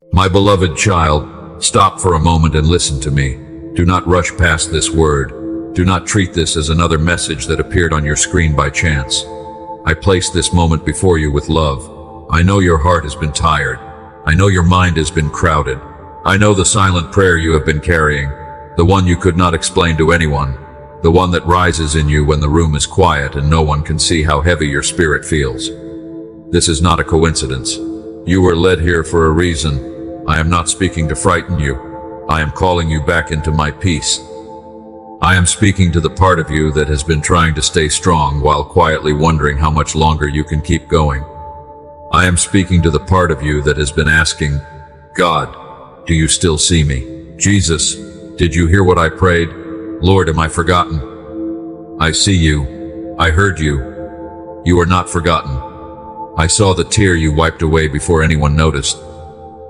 My beloved child, stop for a moment and listen to me. Do not rush past this word. Do not treat this as another message that appeared on your screen by chance. I place this moment before you with love. I know your heart has been tired. I know your mind has been crowded. I know the silent prayer you have been carrying, the one you could not explain to anyone, the one that rises in you when the room is quiet and no one can see how heavy your spirit feels. This is not a coincidence. You were led here for a reason. I am not speaking to frighten you. I am calling you back into my peace. I am speaking to the part of you that has been trying to stay strong while quietly wondering how much longer you can keep going. I am speaking to the part of you that has been asking, God, do you still see me? Jesus, did you hear what I prayed? Lord, am I forgotten? I see you. I heard you. You are not forgotten. I saw the tear you wiped away before anyone noticed.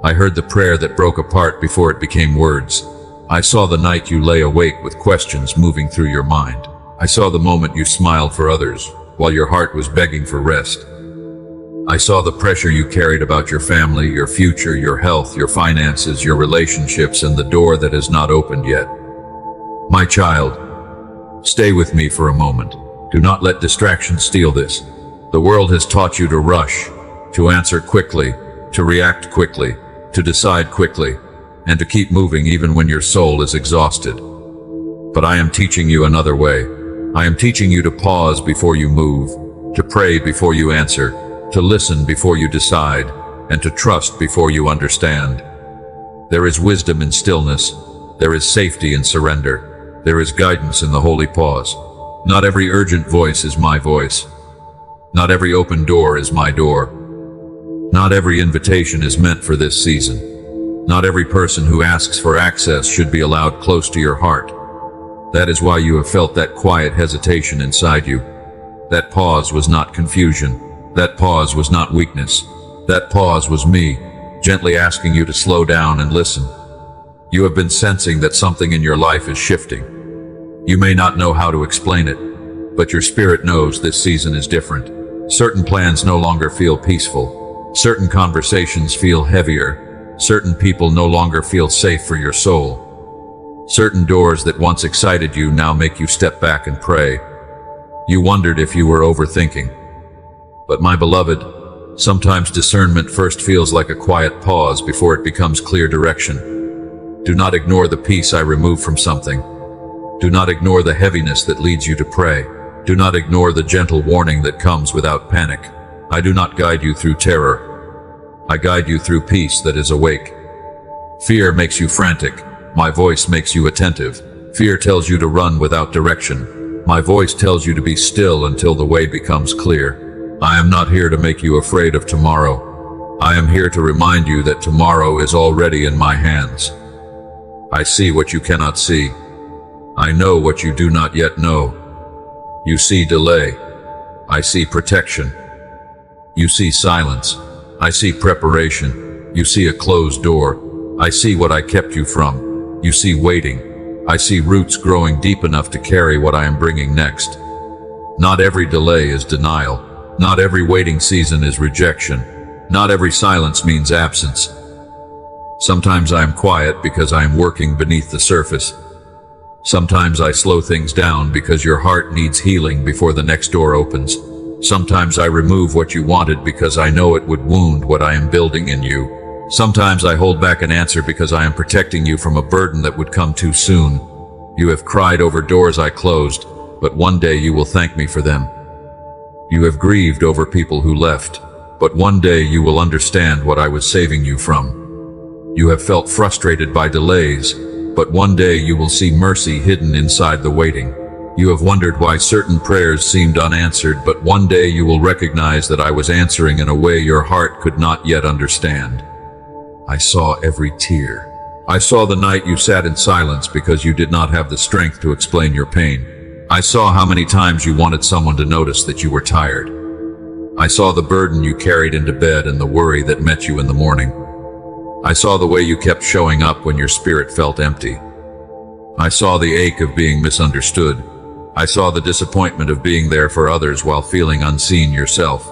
I heard the prayer that broke apart before it became words. I saw the night you lay awake with questions moving through your mind. I saw the moment you smiled for others while your heart was begging for rest. I saw the pressure you carried about your family, your future, your health, your finances, your relationships, and the door that has not opened yet. My child, stay with me for a moment. Do not let distraction steal this. The world has taught you to rush, to answer quickly, to react quickly, to decide quickly, and to keep moving even when your soul is exhausted. But I am teaching you another way. I am teaching you to pause before you move, to pray before you answer, to listen before you decide, and to trust before you understand. There is wisdom in stillness. There is safety in surrender. There is guidance in the holy pause. Not every urgent voice is my voice. Not every open door is my door. Not every invitation is meant for this season. Not every person who asks for access should be allowed close to your heart. That is why you have felt that quiet hesitation inside you. That pause was not confusion. That pause was not weakness. That pause was me, gently asking you to slow down and listen. You have been sensing that something in your life is shifting. You may not know how to explain it, but your spirit knows this season is different. Certain plans no longer feel peaceful. Certain conversations feel heavier. Certain people no longer feel safe for your soul. Certain doors that once excited you now make you step back and pray. You wondered if you were overthinking. But my beloved, sometimes discernment first feels like a quiet pause before it becomes clear direction. Do not ignore the peace I remove from something. Do not ignore the heaviness that leads you to pray. Do not ignore the gentle warning that comes without panic. I do not guide you through terror. I guide you through peace that is awake. Fear makes you frantic. My voice makes you attentive. Fear tells you to run without direction. My voice tells you to be still until the way becomes clear. I am not here to make you afraid of tomorrow. I am here to remind you that tomorrow is already in my hands. I see what you cannot see. I know what you do not yet know. You see delay. I see protection. You see silence. I see preparation. You see a closed door. I see what I kept you from. You see waiting. I see roots growing deep enough to carry what I am bringing next. Not every delay is denial. Not every waiting season is rejection. Not every silence means absence. Sometimes I am quiet because I am working beneath the surface. Sometimes I slow things down because your heart needs healing before the next door opens. Sometimes I remove what you wanted because I know it would wound what I am building in you. Sometimes I hold back an answer because I am protecting you from a burden that would come too soon. You have cried over doors I closed, but one day you will thank me for them. You have grieved over people who left, but one day you will understand what I was saving you from. You have felt frustrated by delays, but one day you will see mercy hidden inside the waiting. You have wondered why certain prayers seemed unanswered, but one day you will recognize that I was answering in a way your heart could not yet understand. I saw every tear. I saw the night you sat in silence because you did not have the strength to explain your pain. I saw how many times you wanted someone to notice that you were tired. I saw the burden you carried into bed and the worry that met you in the morning. I saw the way you kept showing up when your spirit felt empty. I saw the ache of being misunderstood. I saw the disappointment of being there for others while feeling unseen yourself.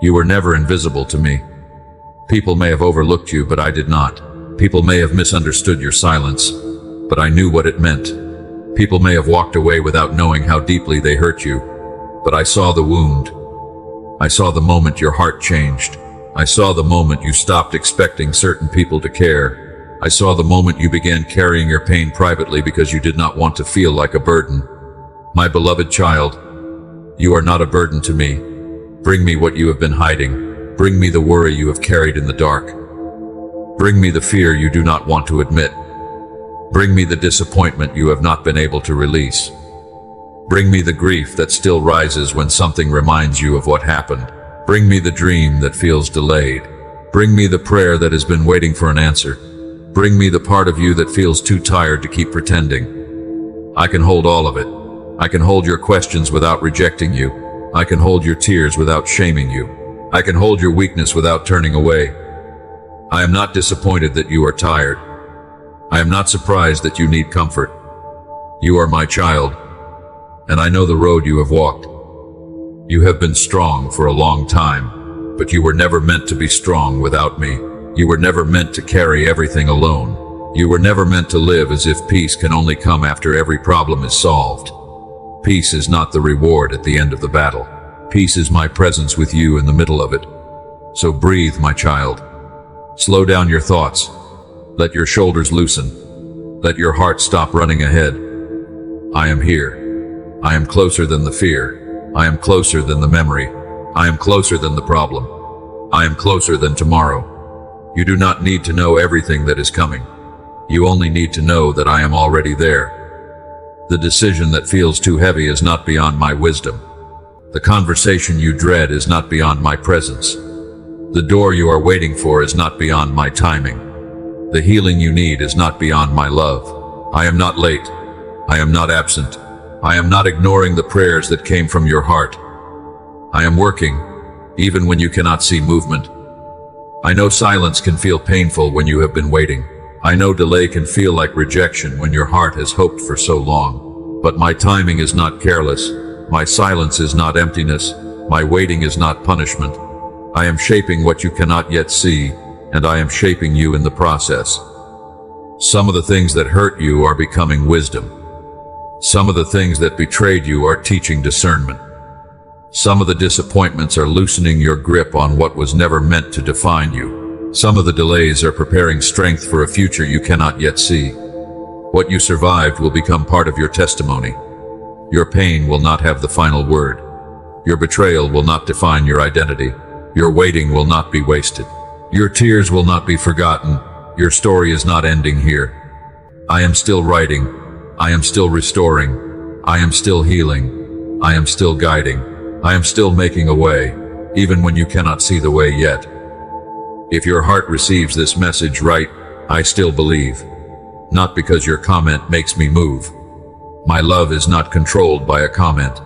You were never invisible to me. People may have overlooked you, but I did not. People may have misunderstood your silence, but I knew what it meant. People may have walked away without knowing how deeply they hurt you, but I saw the wound. I saw the moment your heart changed. I saw the moment you stopped expecting certain people to care. I saw the moment you began carrying your pain privately because you did not want to feel like a burden. My beloved child, you are not a burden to me. Bring me what you have been hiding. Bring me the worry you have carried in the dark. Bring me the fear you do not want to admit. Bring me the disappointment you have not been able to release. Bring me the grief that still rises when something reminds you of what happened. Bring me the dream that feels delayed. Bring me the prayer that has been waiting for an answer. Bring me the part of you that feels too tired to keep pretending. I can hold all of it. I can hold your questions without rejecting you. I can hold your tears without shaming you. I can hold your weakness without turning away. I am not disappointed that you are tired. I am not surprised that you need comfort. You are my child, and I know the road you have walked. You have been strong for a long time, but you were never meant to be strong without me. You were never meant to carry everything alone. You were never meant to live as if peace can only come after every problem is solved. Peace is not the reward at the end of the battle. Peace is my presence with you in the middle of it. So breathe, my child. Slow down your thoughts. Let your shoulders loosen. Let your heart stop running ahead. I am here. I am closer than the fear. I am closer than the memory. I am closer than the problem. I am closer than tomorrow. You do not need to know everything that is coming. You only need to know that I am already there. The decision that feels too heavy is not beyond my wisdom. The conversation you dread is not beyond my presence. The door you are waiting for is not beyond my timing. The healing you need is not beyond my love. I am not late. I am not absent. I am not ignoring the prayers that came from your heart. I am working, even when you cannot see movement. I know silence can feel painful when you have been waiting. I know delay can feel like rejection when your heart has hoped for so long. But my timing is not careless. My silence is not emptiness. My waiting is not punishment. I am shaping what you cannot yet see, and I am shaping you in the process. Some of the things that hurt you are becoming wisdom. Some of the things that betrayed you are teaching discernment. Some of the disappointments are loosening your grip on what was never meant to define you. Some of the delays are preparing strength for a future you cannot yet see. What you survived will become part of your testimony. Your pain will not have the final word. Your betrayal will not define your identity. Your waiting will not be wasted. Your tears will not be forgotten. Your story is not ending here. I am still writing. I am still restoring. I am still healing. I am still guiding. I am still making a way, even when you cannot see the way yet. If your heart receives this message right, I still believe. Not because your comment makes me move. My love is not controlled by a comment.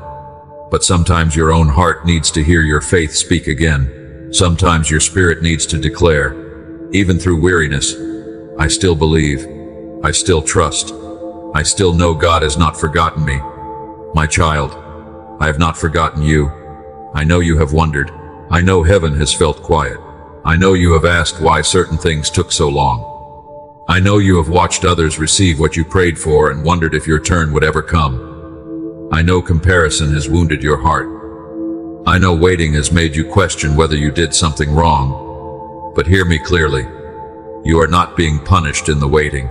But sometimes your own heart needs to hear your faith speak again. Sometimes your spirit needs to declare, even through weariness, I still believe. I still trust. I still know God has not forgotten me. My child, I have not forgotten you. I know you have wondered. I know heaven has felt quiet. I know you have asked why certain things took so long. I know you have watched others receive what you prayed for and wondered if your turn would ever come. I know comparison has wounded your heart. I know waiting has made you question whether you did something wrong. But hear me clearly. You are not being punished in the waiting.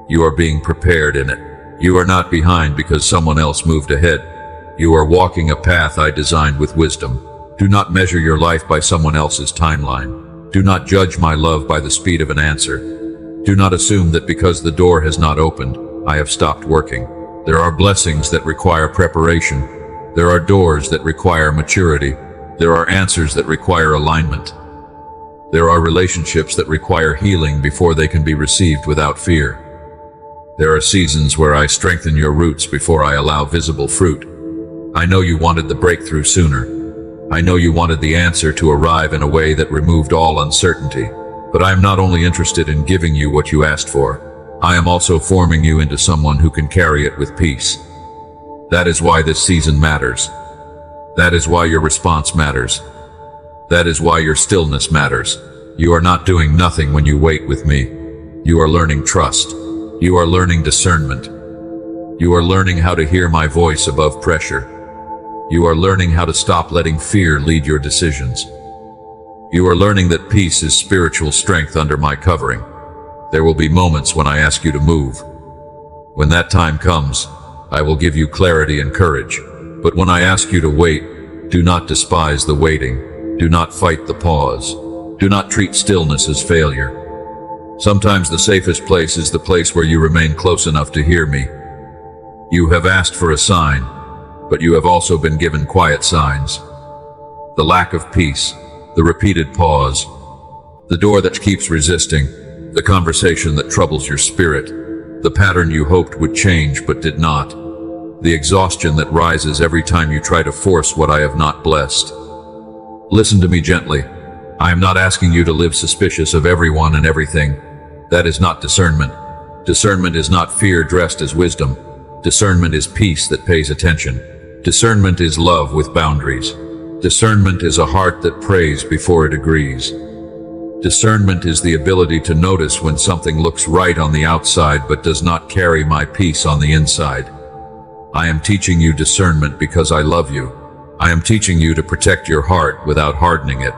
You are being prepared in it. You are not behind because someone else moved ahead. You are walking a path I designed with wisdom. Do not measure your life by someone else's timeline. Do not judge my love by the speed of an answer. Do not assume that because the door has not opened, I have stopped working. There are blessings that require preparation. There are doors that require maturity. There are answers that require alignment. There are relationships that require healing before they can be received without fear. There are seasons where I strengthen your roots before I allow visible fruit. I know you wanted the breakthrough sooner. I know you wanted the answer to arrive in a way that removed all uncertainty. But I am not only interested in giving you what you asked for, I am also forming you into someone who can carry it with peace. That is why this season matters. That is why your response matters. That is why your stillness matters. You are not doing nothing when you wait with me. You are learning trust. You are learning discernment. You are learning how to hear my voice above pressure. You are learning how to stop letting fear lead your decisions. You are learning that peace is spiritual strength under my covering. There will be moments when I ask you to move. When that time comes, I will give you clarity and courage. But when I ask you to wait, do not despise the waiting. Do not fight the pause. Do not treat stillness as failure. Sometimes the safest place is the place where you remain close enough to hear me. You have asked for a sign, but you have also been given quiet signs. The lack of peace, the repeated pause, the door that keeps resisting, the conversation that troubles your spirit, the pattern you hoped would change but did not, the exhaustion that rises every time you try to force what I have not blessed. Listen to me gently. I am not asking you to live suspicious of everyone and everything. That is not discernment. Discernment is not fear dressed as wisdom. Discernment is peace that pays attention. Discernment is love with boundaries. Discernment is a heart that prays before it agrees. Discernment is the ability to notice when something looks right on the outside but does not carry my peace on the inside. I am teaching you discernment because I love you. I am teaching you to protect your heart without hardening it.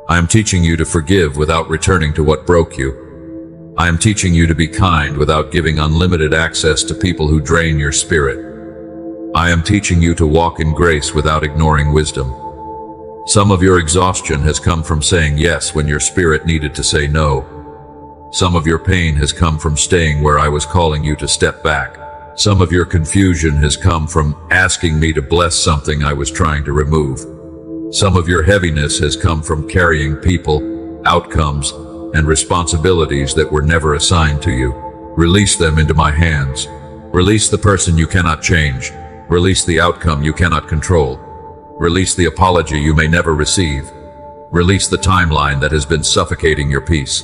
I am teaching you to forgive without returning to what broke you. I am teaching you to be kind without giving unlimited access to people who drain your spirit. I am teaching you to walk in grace without ignoring wisdom. Some of your exhaustion has come from saying yes when your spirit needed to say no. Some of your pain has come from staying where I was calling you to step back. Some of your confusion has come from asking me to bless something I was trying to remove. Some of your heaviness has come from carrying people, outcomes, and responsibilities that were never assigned to you. Release them into my hands. Release the person you cannot change. Release the outcome you cannot control. Release the apology you may never receive. Release the timeline that has been suffocating your peace.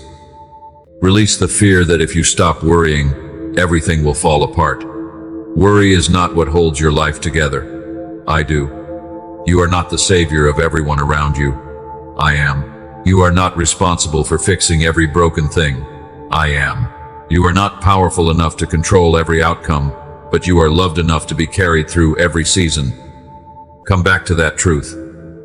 Release the fear that if you stop worrying, everything will fall apart. Worry is not what holds your life together. I do. You are not the savior of everyone around you. I am. You are not responsible for fixing every broken thing. I am. You are not powerful enough to control every outcome, but you are loved enough to be carried through every season. Come back to that truth.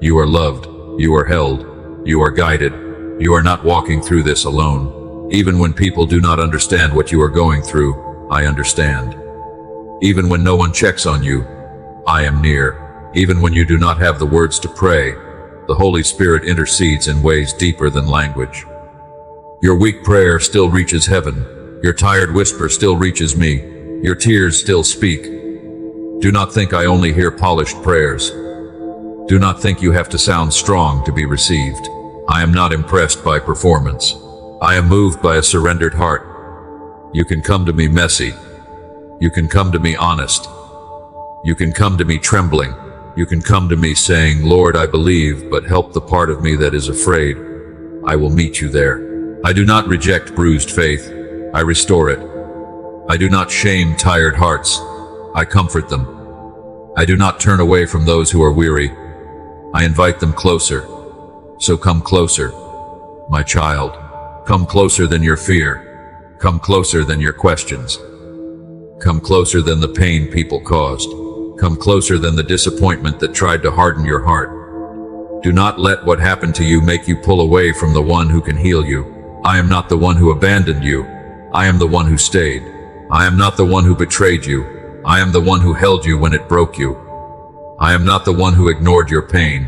You are loved. You are held. You are guided. You are not walking through this alone. Even when people do not understand what you are going through, I understand. Even when no one checks on you, I am near. Even when you do not have the words to pray, the Holy Spirit intercedes in ways deeper than language. Your weak prayer still reaches heaven. Your tired whisper still reaches me. Your tears still speak. Do not think I only hear polished prayers. Do not think you have to sound strong to be received. I am not impressed by performance. I am moved by a surrendered heart. You can come to me messy. You can come to me honest. You can come to me trembling. You can come to me saying, Lord, I believe, but help the part of me that is afraid. I will meet you there. I do not reject bruised faith. I restore it. I do not shame tired hearts. I comfort them. I do not turn away from those who are weary. I invite them closer. So come closer, my child. Come closer than your fear. Come closer than your questions. Come closer than the pain people caused. Come closer than the disappointment that tried to harden your heart. Do not let what happened to you make you pull away from the one who can heal you. I am not the one who abandoned you. I am the one who stayed. I am not the one who betrayed you. I am the one who held you when it broke you. I am not the one who ignored your pain.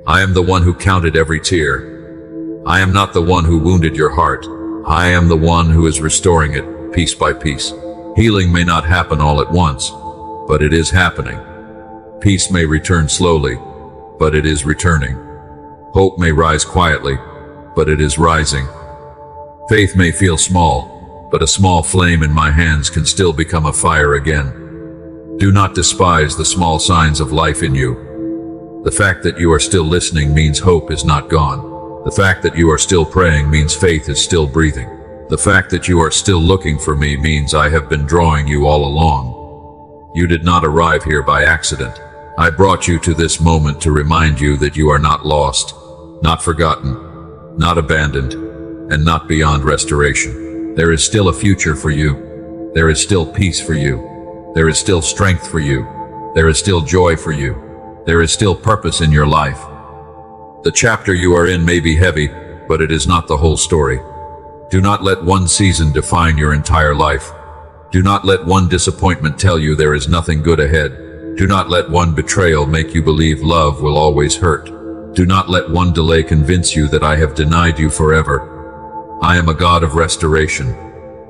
I am the one who counted every tear. I am not the one who wounded your heart. I am the one who is restoring it, piece by piece. Healing may not happen all at once, but it is happening. Peace may return slowly, but it is returning. Hope may rise quietly, but it is rising. Faith may feel small, but a small flame in my hands can still become a fire again. Do not despise the small signs of life in you. The fact that you are still listening means hope is not gone. The fact that you are still praying means faith is still breathing. The fact that you are still looking for me means I have been drawing you all along. You did not arrive here by accident. I brought you to this moment to remind you that you are not lost, not forgotten, not abandoned, and not beyond restoration. There is still a future for you. There is still peace for you. There is still strength for you. There is still joy for you. There is still purpose in your life. The chapter you are in may be heavy, but it is not the whole story. Do not let one season define your entire life. Do not let one disappointment tell you there is nothing good ahead. Do not let one betrayal make you believe love will always hurt. Do not let one delay convince you that I have denied you forever. I am a God of restoration.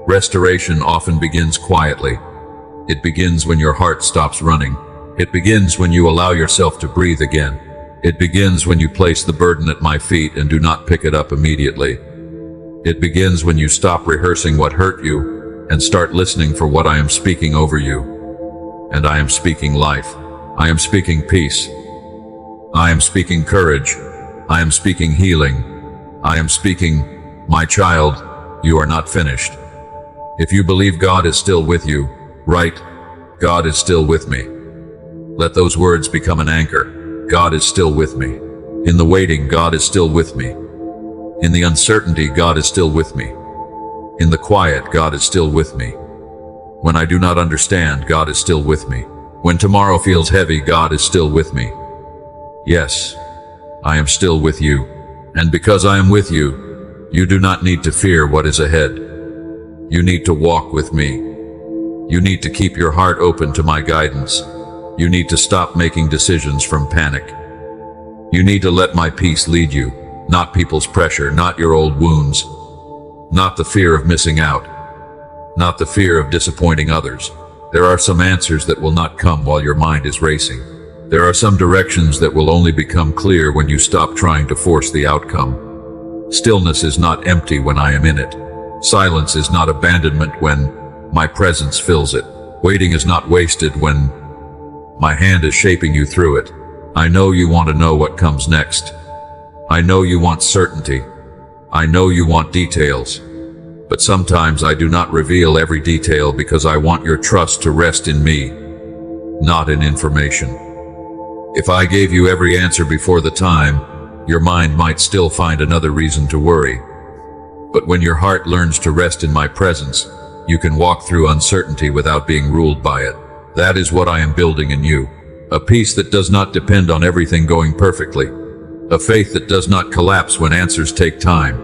Restoration often begins quietly. It begins when your heart stops running. It begins when you allow yourself to breathe again. It begins when you place the burden at my feet and do not pick it up immediately. It begins when you stop rehearsing what hurt you and start listening for what I am speaking over you. And I am speaking life. I am speaking peace. I am speaking courage. I am speaking healing. I am speaking, my child, you are not finished. If you believe God is still with you, write, God is still with me. Let those words become an anchor. God is still with me. In the waiting, God is still with me. In the uncertainty, God is still with me. In the quiet, God is still with me. When I do not understand, God is still with me. When tomorrow feels heavy, God is still with me. Yes, I am still with you. And because I am with you, you do not need to fear what is ahead. You need to walk with me. You need to keep your heart open to my guidance. You need to stop making decisions from panic. You need to let my peace lead you, not people's pressure, not your old wounds, not the fear of missing out, not the fear of disappointing others. There are some answers that will not come while your mind is racing. There are some directions that will only become clear when you stop trying to force the outcome. Stillness is not empty when I am in it. Silence is not abandonment when my presence fills it. Waiting is not wasted when my hand is shaping you through it. I know you want to know what comes next. I know you want certainty. I know you want details. But sometimes I do not reveal every detail because I want your trust to rest in me, not in information. If I gave you every answer before the time, your mind might still find another reason to worry. But when your heart learns to rest in my presence, you can walk through uncertainty without being ruled by it. That is what I am building in you. A peace that does not depend on everything going perfectly. A faith that does not collapse when answers take time.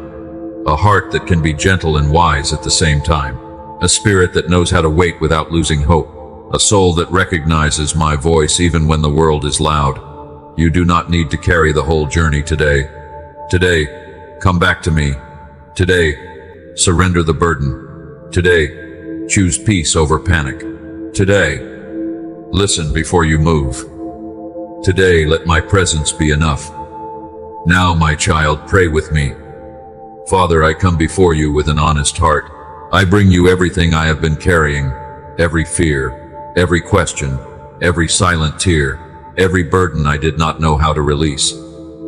A heart that can be gentle and wise at the same time. A spirit that knows how to wait without losing hope. A soul that recognizes my voice even when the world is loud. You do not need to carry the whole journey today. Today, come back to me. Today, surrender the burden. Today, choose peace over panic. Today, listen before you move. Today, let my presence be enough. Now, my child, pray with me. Father, I come before you with an honest heart. I bring you everything I have been carrying, every fear, every question, every silent tear, every burden I did not know how to release.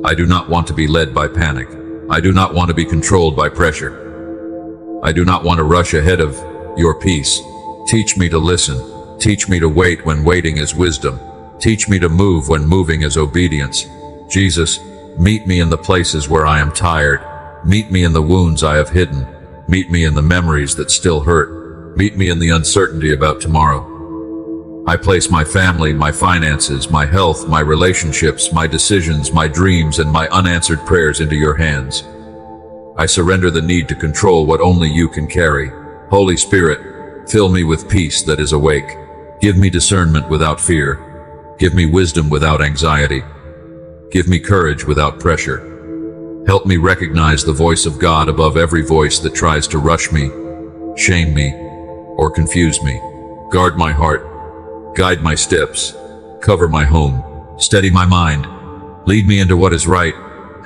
I do not want to be led by panic. I do not want to be controlled by pressure. I do not want to rush ahead of your peace. Teach me to listen. Teach me to wait when waiting is wisdom. Teach me to move when moving is obedience. Jesus, meet me in the places where I am tired. Meet me in the wounds I have hidden. Meet me in the memories that still hurt. Meet me in the uncertainty about tomorrow. I place my family, my finances, my health, my relationships, my decisions, my dreams, and my unanswered prayers into your hands. I surrender the need to control what only you can carry. Holy Spirit, fill me with peace that is awake. Give me discernment without fear. Give me wisdom without anxiety. Give me courage without pressure. Help me recognize the voice of God above every voice that tries to rush me, shame me, or confuse me. Guard my heart. Guide my steps, cover my home, steady my mind, lead me into what is right,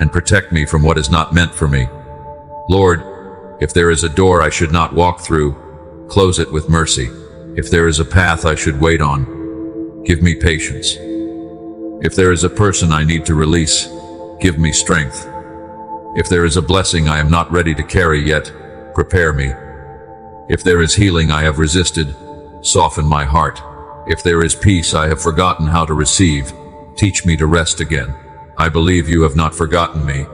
and protect me from what is not meant for me. Lord, if there is a door I should not walk through, close it with mercy. If there is a path I should wait on, give me patience. If there is a person I need to release, give me strength. If there is a blessing I am not ready to carry yet, prepare me. If there is healing I have resisted, soften my heart. If there is peace I have forgotten how to receive, teach me to rest again. I believe you have not forgotten me.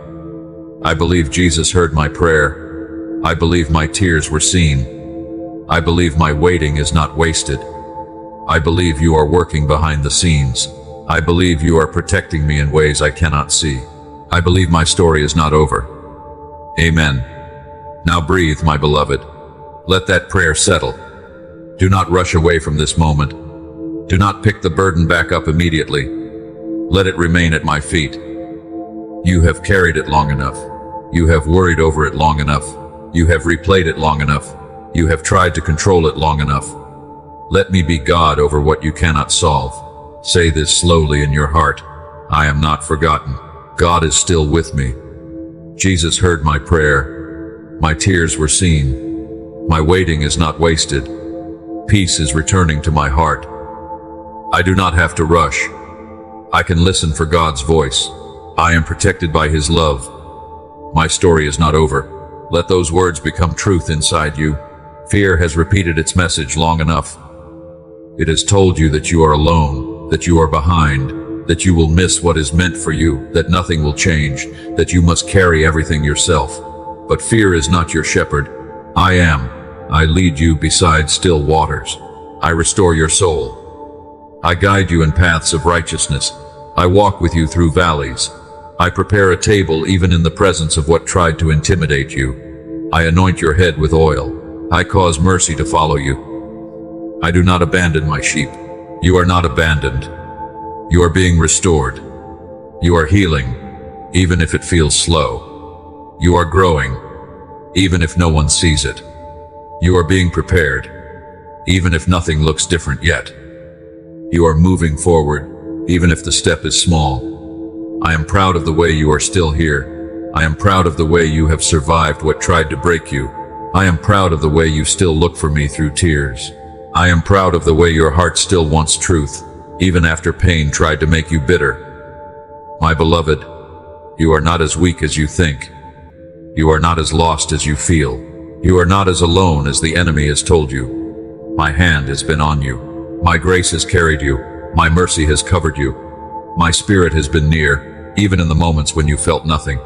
I believe Jesus heard my prayer. I believe my tears were seen. I believe my waiting is not wasted. I believe you are working behind the scenes. I believe you are protecting me in ways I cannot see. I believe my story is not over. Amen. Now breathe, my beloved. Let that prayer settle. Do not rush away from this moment. Do not pick the burden back up immediately. Let it remain at my feet. You have carried it long enough. You have worried over it long enough. You have replayed it long enough. You have tried to control it long enough. Let me be God over what you cannot solve. Say this slowly in your heart. I am not forgotten. God is still with me. Jesus heard my prayer. My tears were seen. My waiting is not wasted. Peace is returning to my heart. I do not have to rush. I can listen for God's voice. I am protected by His love. My story is not over. Let those words become truth inside you. Fear has repeated its message long enough. It has told you that you are alone, that you are behind, that you will miss what is meant for you, that nothing will change, that you must carry everything yourself. But fear is not your shepherd. I am. I lead you beside still waters. I restore your soul. I guide you in paths of righteousness. I walk with you through valleys. I prepare a table even in the presence of what tried to intimidate you. I anoint your head with oil. I cause mercy to follow you. I do not abandon my sheep. You are not abandoned. You are being restored. You are healing, even if it feels slow. You are growing, even if no one sees it. You are being prepared, even if nothing looks different yet. You are moving forward, even if the step is small. I am proud of the way you are still here. I am proud of the way you have survived what tried to break you. I am proud of the way you still look for me through tears. I am proud of the way your heart still wants truth, even after pain tried to make you bitter. My beloved, you are not as weak as you think. You are not as lost as you feel. You are not as alone as the enemy has told you. My hand has been on you. My grace has carried you. My mercy has covered you. My spirit has been near, even in the moments when you felt nothing.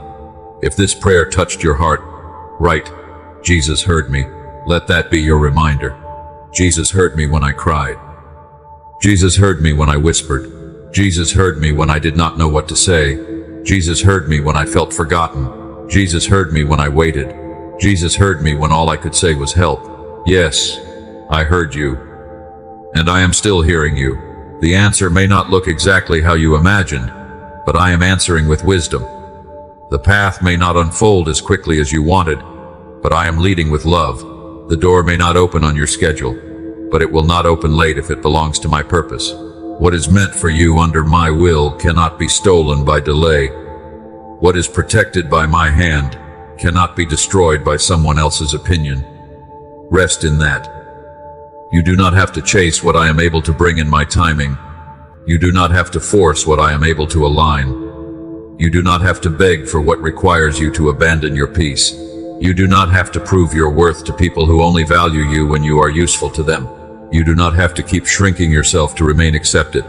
If this prayer touched your heart, write, Jesus heard me. Let that be your reminder. Jesus heard me when I cried. Jesus heard me when I whispered. Jesus heard me when I did not know what to say. Jesus heard me when I felt forgotten. Jesus heard me when I waited. Jesus heard me when all I could say was help. Yes, I heard you. And I am still hearing you. The answer may not look exactly how you imagined, but I am answering with wisdom. The path may not unfold as quickly as you wanted, but I am leading with love. The door may not open on your schedule, but it will not open late if it belongs to my purpose. What is meant for you under my will cannot be stolen by delay. What is protected by my hand cannot be destroyed by someone else's opinion. Rest in that. You do not have to chase what I am able to bring in my timing. You do not have to force what I am able to align. You do not have to beg for what requires you to abandon your peace. You do not have to prove your worth to people who only value you when you are useful to them. You do not have to keep shrinking yourself to remain accepted.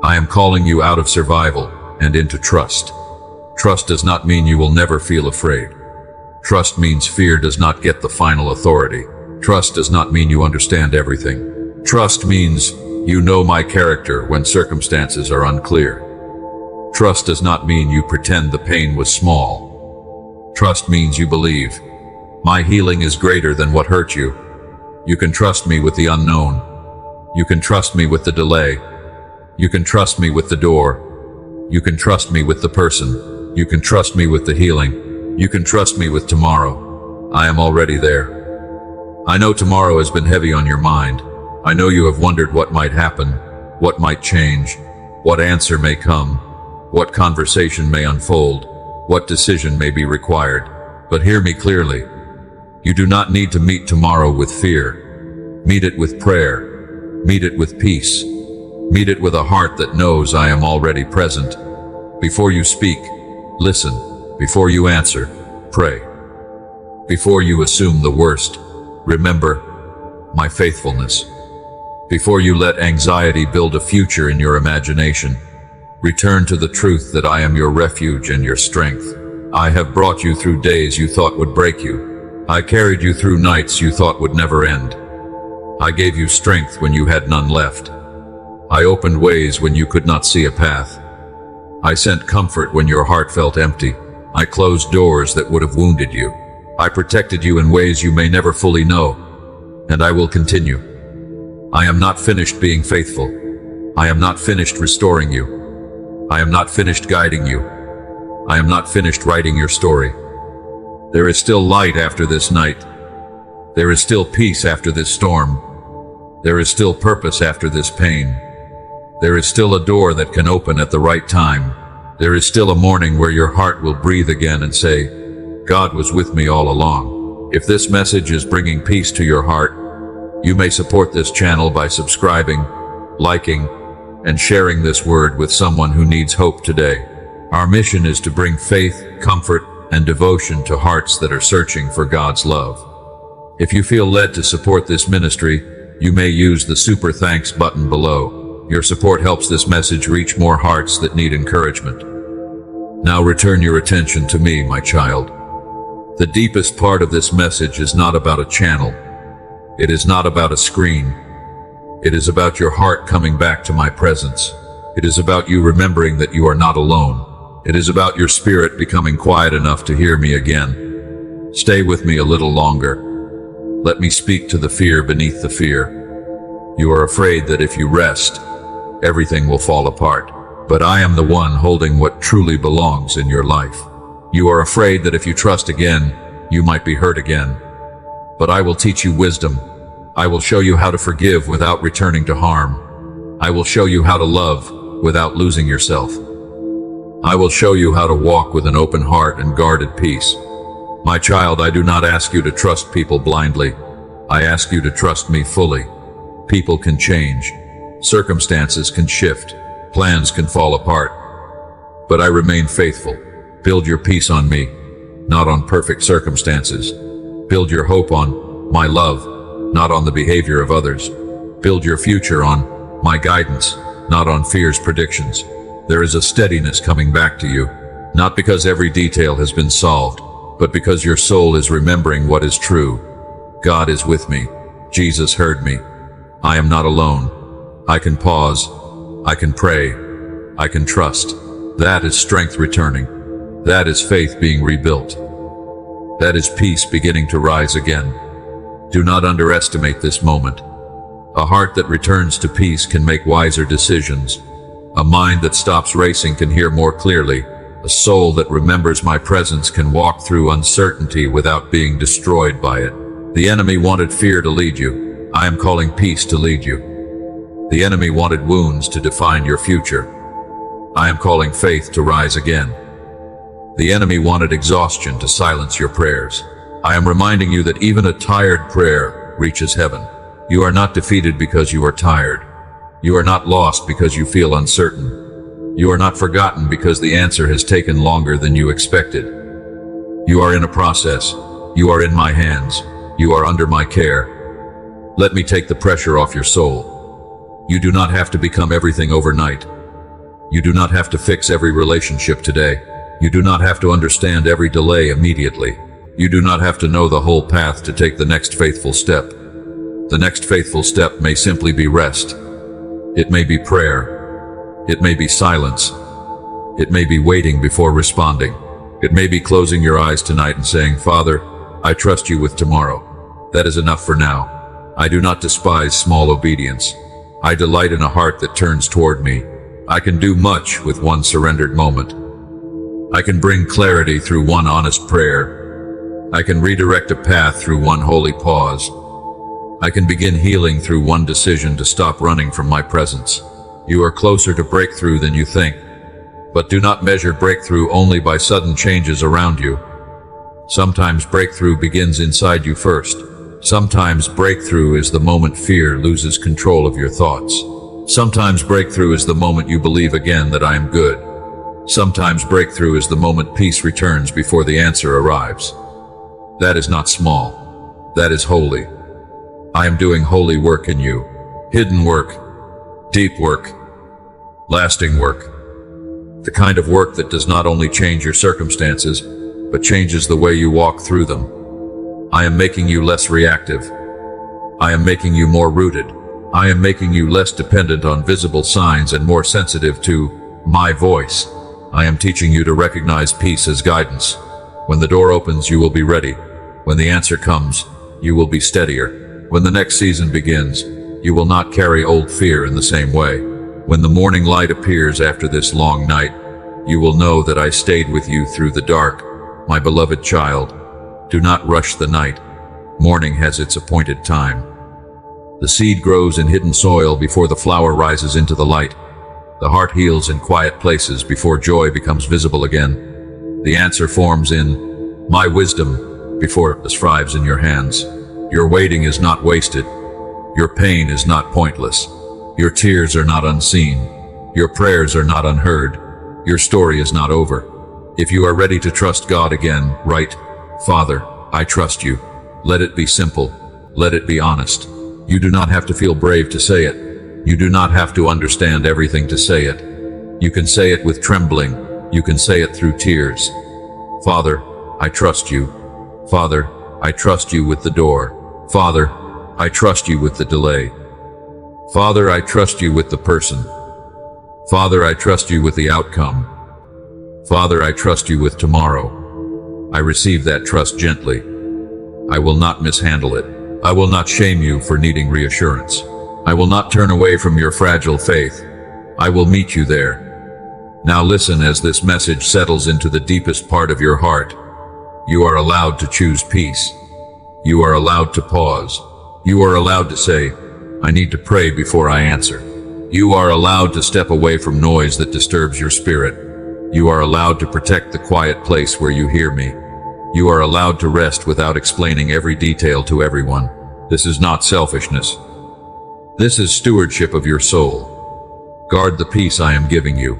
I am calling you out of survival and into trust. Trust does not mean you will never feel afraid. Trust means fear does not get the final authority. Trust does not mean you understand everything. Trust means you know my character when circumstances are unclear. Trust does not mean you pretend the pain was small. Trust means you believe. My healing is greater than what hurt you. You can trust me with the unknown. You can trust me with the delay. You can trust me with the door. You can trust me with the person. You can trust me with the healing. You can trust me with tomorrow. I am already there. I know tomorrow has been heavy on your mind. I know you have wondered what might happen, what might change, what answer may come, what conversation may unfold, what decision may be required. But hear me clearly. You do not need to meet tomorrow with fear. Meet it with prayer. Meet it with peace. Meet it with a heart that knows I am already present. Before you speak, listen. Before you answer, pray. Before you assume the worst, remember my faithfulness. Before you let anxiety build a future in your imagination, return to the truth that I am your refuge and your strength. I have brought you through days you thought would break you. I carried you through nights you thought would never end. I gave you strength when you had none left. I opened ways when you could not see a path. I sent comfort when your heart felt empty. I closed doors that would have wounded you. I protected you in ways you may never fully know, and I will continue. I am not finished being faithful. I am not finished restoring you. I am not finished guiding you. I am not finished writing your story. There is still light after this night. There is still peace after this storm. There is still purpose after this pain. There is still a door that can open at the right time. There is still a morning where your heart will breathe again and say, God was with me all along. If this message is bringing peace to your heart, you may support this channel by subscribing, liking, and sharing this word with someone who needs hope today. Our mission is to bring faith, comfort, and devotion to hearts that are searching for God's love. If you feel led to support this ministry, you may use the Super Thanks button below. Your support helps this message reach more hearts that need encouragement. Now return your attention to me, my child. The deepest part of this message is not about a channel. It is not about a screen. It is about your heart coming back to my presence. It is about you remembering that you are not alone. It is about your spirit becoming quiet enough to hear me again. Stay with me a little longer. Let me speak to the fear beneath the fear. You are afraid that if you rest, everything will fall apart. But I am the one holding what truly belongs in your life. You are afraid that if you trust again, you might be hurt again. But I will teach you wisdom. I will show you how to forgive without returning to harm. I will show you how to love without losing yourself. I will show you how to walk with an open heart and guarded peace. My child, I do not ask you to trust people blindly. I ask you to trust me fully. People can change. Circumstances can shift. Plans can fall apart. But I remain faithful. Build your peace on me, not on perfect circumstances. Build your hope on my love, not on the behavior of others. Build your future on my guidance, not on fear's predictions. There is a steadiness coming back to you, not because every detail has been solved, but because your soul is remembering what is true. God is with me. Jesus heard me. I am not alone. I can pause. I can pray. I can trust. That is strength returning. That is faith being rebuilt. That is peace beginning to rise again. Do not underestimate this moment. A heart that returns to peace can make wiser decisions. A mind that stops racing can hear more clearly. A soul that remembers my presence can walk through uncertainty without being destroyed by it. The enemy wanted fear to lead you. I am calling peace to lead you. The enemy wanted wounds to define your future. I am calling faith to rise again. The enemy wanted exhaustion to silence your prayers. I am reminding you that even a tired prayer reaches heaven. You are not defeated because you are tired. You are not lost because you feel uncertain. You are not forgotten because the answer has taken longer than you expected. You are in a process. You are in my hands. You are under my care. Let me take the pressure off your soul. You do not have to become everything overnight. You do not have to fix every relationship today. You do not have to understand every delay immediately. You do not have to know the whole path to take the next faithful step. The next faithful step may simply be rest. It may be prayer. It may be silence. It may be waiting before responding. It may be closing your eyes tonight and saying, Father, I trust you with tomorrow. That is enough for now. I do not despise small obedience. I delight in a heart that turns toward me. I can do much with one surrendered moment. I can bring clarity through one honest prayer. I can redirect a path through one holy pause. I can begin healing through one decision to stop running from my presence. You are closer to breakthrough than you think. But do not measure breakthrough only by sudden changes around you. Sometimes breakthrough begins inside you first. Sometimes breakthrough is the moment fear loses control of your thoughts. Sometimes breakthrough is the moment you believe again that I am good. Sometimes breakthrough is the moment peace returns before the answer arrives. That is not small. That is holy. I am doing holy work in you. Hidden work. Deep work. Lasting work. The kind of work that does not only change your circumstances, but changes the way you walk through them. I am making you less reactive. I am making you more rooted. I am making you less dependent on visible signs and more sensitive to my voice. I am teaching you to recognize peace as guidance. When the door opens, you will be ready. When the answer comes, you will be steadier. When the next season begins, you will not carry old fear in the same way. When the morning light appears after this long night, you will know that I stayed with you through the dark. My beloved child, do not rush the night. Morning has its appointed time. The seed grows in hidden soil before the flower rises into the light. The heart heals in quiet places before joy becomes visible again. The answer forms in my wisdom before it thrives in your hands. Your waiting is not wasted. Your pain is not pointless. Your tears are not unseen. Your prayers are not unheard. Your story is not over. If you are ready to trust God again, write, Father, I trust you. Let it be simple. Let it be honest. You do not have to feel brave to say it. You do not have to understand everything to say it. You can say it with trembling. You can say it through tears. Father, I trust you. Father, I trust you with the door. Father, I trust you with the delay. Father, I trust you with the person. Father, I trust you with the outcome. Father, I trust you with tomorrow. I receive that trust gently. I will not mishandle it. I will not shame you for needing reassurance. I will not turn away from your fragile faith. I will meet you there. Now listen as this message settles into the deepest part of your heart. You are allowed to choose peace. You are allowed to pause. You are allowed to say, I need to pray before I answer. You are allowed to step away from noise that disturbs your spirit. You are allowed to protect the quiet place where you hear me. You are allowed to rest without explaining every detail to everyone. This is not selfishness. This is stewardship of your soul. Guard the peace I am giving you.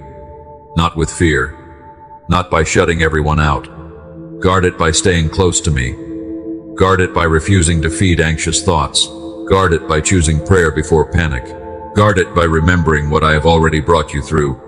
Not with fear. Not by shutting everyone out. Guard it by staying close to me. Guard it by refusing to feed anxious thoughts. Guard it by choosing prayer before panic. Guard it by remembering what I have already brought you through.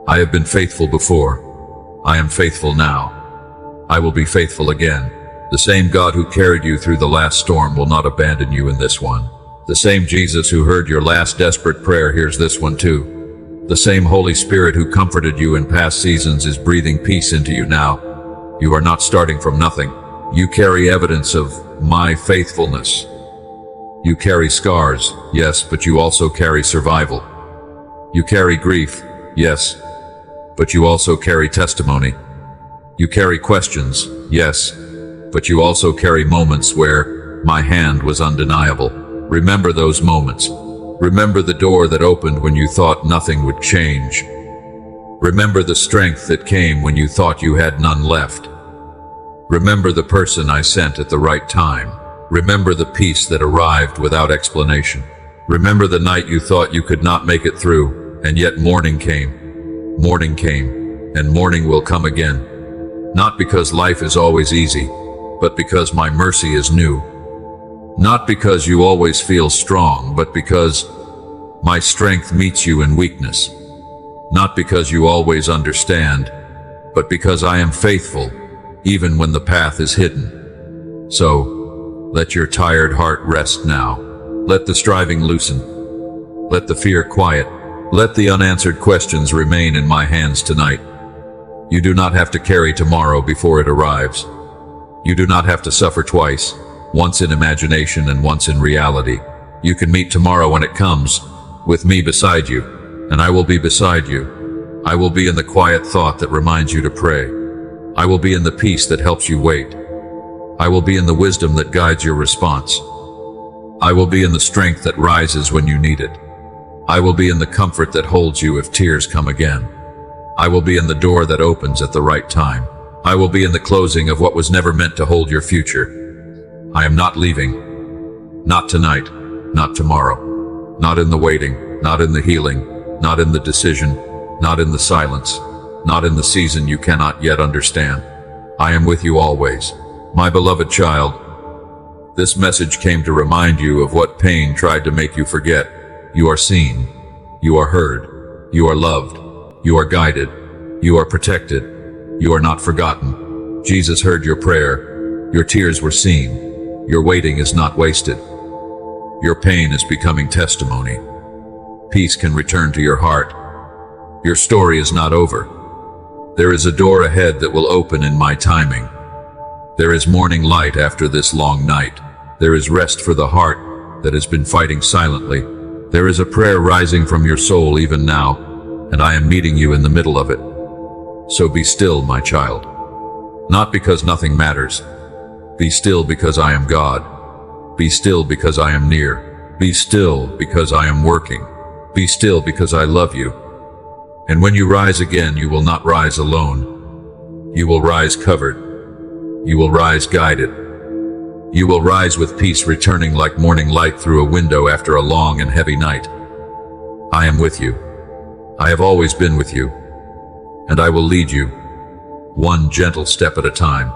I have been faithful before. I am faithful now. I will be faithful again. The same God who carried you through the last storm will not abandon you in this one. The same Jesus who heard your last desperate prayer hears this one too. The same Holy Spirit who comforted you in past seasons is breathing peace into you now. You are not starting from nothing. You carry evidence of my faithfulness. You carry scars, yes, but you also carry survival. You carry grief, yes, but you also carry testimony. You carry questions, yes, but you also carry moments where my hand was undeniable. Remember those moments. Remember the door that opened when you thought nothing would change. Remember the strength that came when you thought you had none left. Remember the person I sent at the right time. Remember the peace that arrived without explanation. Remember the night you thought you could not make it through, and yet morning came. Morning came, and morning will come again. Not because life is always easy, but because my mercy is new. Not because you always feel strong, but because my strength meets you in weakness. Not because you always understand, but because I am faithful, even when the path is hidden. So, let your tired heart rest now. Let the striving loosen. Let the fear quiet. Let the unanswered questions remain in my hands tonight. You do not have to carry tomorrow before it arrives. You do not have to suffer twice, once in imagination and once in reality. You can meet tomorrow when it comes, with me beside you, and I will be beside you. I will be in the quiet thought that reminds you to pray. I will be in the peace that helps you wait. I will be in the wisdom that guides your response. I will be in the strength that rises when you need it. I will be in the comfort that holds you if tears come again. I will be in the door that opens at the right time. I will be in the closing of what was never meant to hold your future. I am not leaving. Not tonight. Not tomorrow. Not in the waiting. Not in the healing. Not in the decision. Not in the silence. Not in the season you cannot yet understand. I am with you always. My beloved child, this message came to remind you of what pain tried to make you forget. You are seen. You are heard. You are loved. You are guided. You are protected. You are not forgotten. Jesus heard your prayer. Your tears were seen. Your waiting is not wasted. Your pain is becoming testimony. Peace can return to your heart. Your story is not over. There is a door ahead that will open in my timing. There is morning light after this long night. There is rest for the heart that has been fighting silently. There is a prayer rising from your soul even now, and I am meeting you in the middle of it. So be still, my child. Not because nothing matters. Be still because I am God. Be still because I am near. Be still because I am working. Be still because I love you. And when you rise again, you will not rise alone. You will rise covered. You will rise guided. You will rise with peace returning like morning light through a window after a long and heavy night. I am with you. I have always been with you. And I will lead you, one gentle step at a time.